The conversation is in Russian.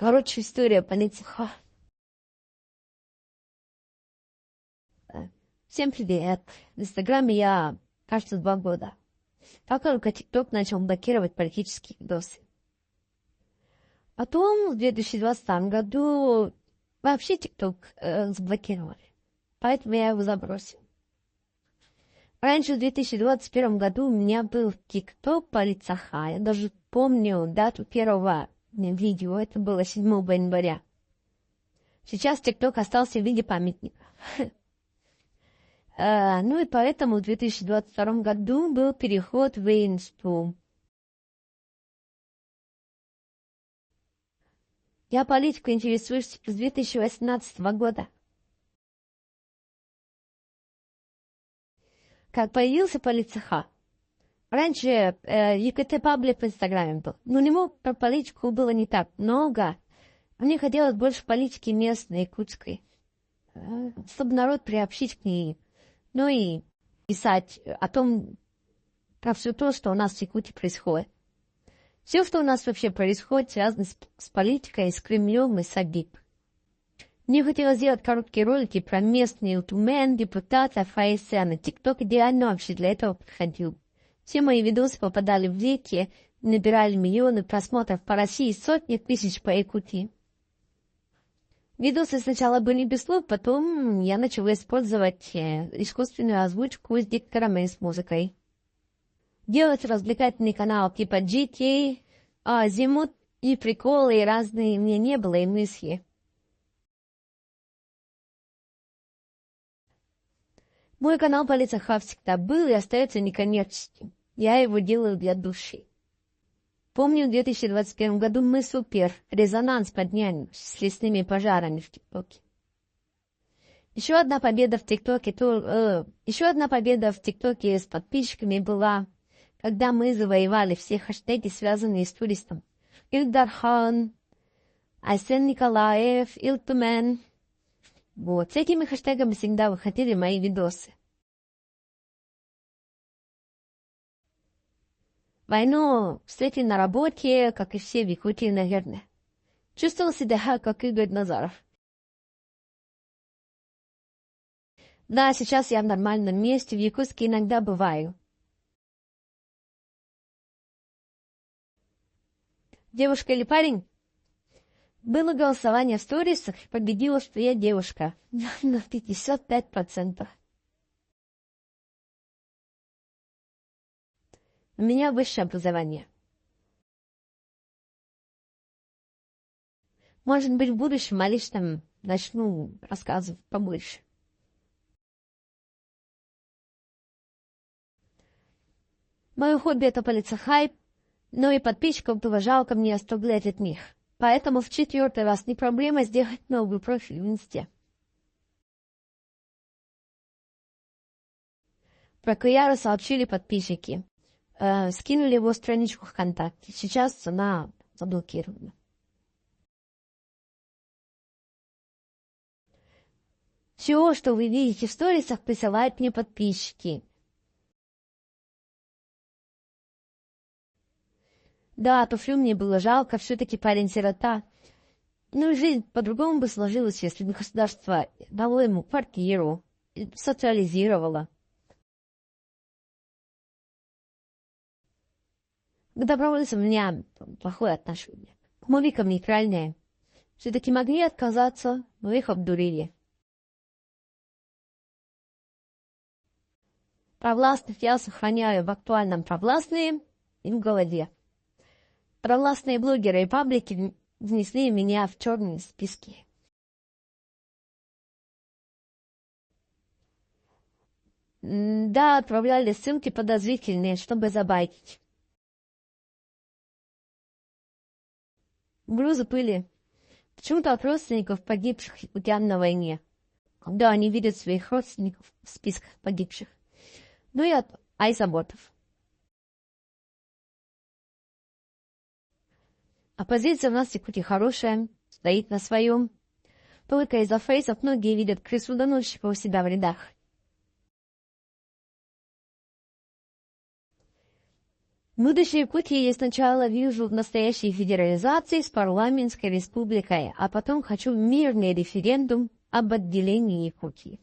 Короче, история полиции. Всем привет. В Инстаграме я, кажется, 2 года. Как только ТикТок начал блокировать политические видосы. Потом в 2020 году вообще ТикТок заблокировали. Поэтому я его забросил. Раньше, в 2021 году, у меня был ТикТок Полицаха. Я даже помню дату первого видео. Это было 7 января. Сейчас ТикТок остался в виде памятника. Ну и поэтому в 2022 году был переход в Инсту. Я политикой интересуюсь с 2018 года. Как появился Полицаха. Раньше ЕКТ паблик в Инстаграме был. Но у него про политику было не так много. Мне хотелось больше политики местной, якутской. Чтобы народ приобщить к ней. Ну и писать о том, про все то, что у нас в Якутии происходит. Все, что у нас вообще происходит, связано с политикой, с Кремлем и с АГИП. Мне хотелось сделать короткие ролики про местные Тюмень, депутатов, АСН, на ТикТок идеально вообще для этого подходил. Все мои видосы попадали в веки, набирали миллионы просмотров по России, сотни тысяч по Якутии. Видосы сначала были без слов, потом я начала использовать искусственную озвучку с дикторами и с музыкой. Делать развлекательный канал типа GT, Азимут и приколы разные мне не было и мысли. Мой канал Полицаха всегда был и остается некоммерческим. Я его делаю для души. Помню, в 2021 году мы резонанс подняли с лесными пожарами в ТикТоке. Еще одна победа в ТикТоке с подписчиками была, когда мы завоевали все хэштеги, связанные с туристом. Илдархан, Айсен Николаев, Илтумен. Вот, с этими хэштегами всегда выходили мои видосы. Войну встретили на работе, как и все в Якутии, наверное. Чувствовал себя, как Игорь Назаров. Да, сейчас я в нормальном месте, в Якутске иногда бываю. Девушка или парень? Было голосование в сторисах, победила, что я девушка. На 55%. У меня высшее образование. Может быть, в будущем о личном начну рассказывать побольше. Мое хобби — это полицахайп, но и подписчиков было жалко мне оставлять от них. Поэтому в 4-й раз не проблема сделать новый профиль в Инсте. Про Куяру сообщили подписчики. Скинули его страничку ВКонтакте. Сейчас она заблокирована. Все, что вы видите в сторисах, присылают мне подписчики. Да, туфлю мне было жалко, все-таки парень-сирота. Ну, жизнь по-другому бы сложилась, если бы государство дало ему квартиру, социализировало. К добровольцам у меня плохое отношение. К мувикам нейтральное. Все-таки могли отказаться, но их обдурили. Провластных я сохраняю в актуальном провластные и в голове. Провластные блогеры и паблики внесли меня в черные списки. Да, отправляли ссылки подозрительные, чтобы забайтить. Грузы пыли. Почему-то от родственников погибших якутян на войне. Когда они видят своих родственников в списках погибших. Ну и от айзаботов. Оппозиция у нас в Якутии хорошая, стоит на своем. Только из-за фейсов многие видят крысу-доносчика у себя в рядах. Будущее Якутии я сначала вижу в настоящей федерализации с парламентской республикой, а потом хочу мирный референдум об отделении Якутии.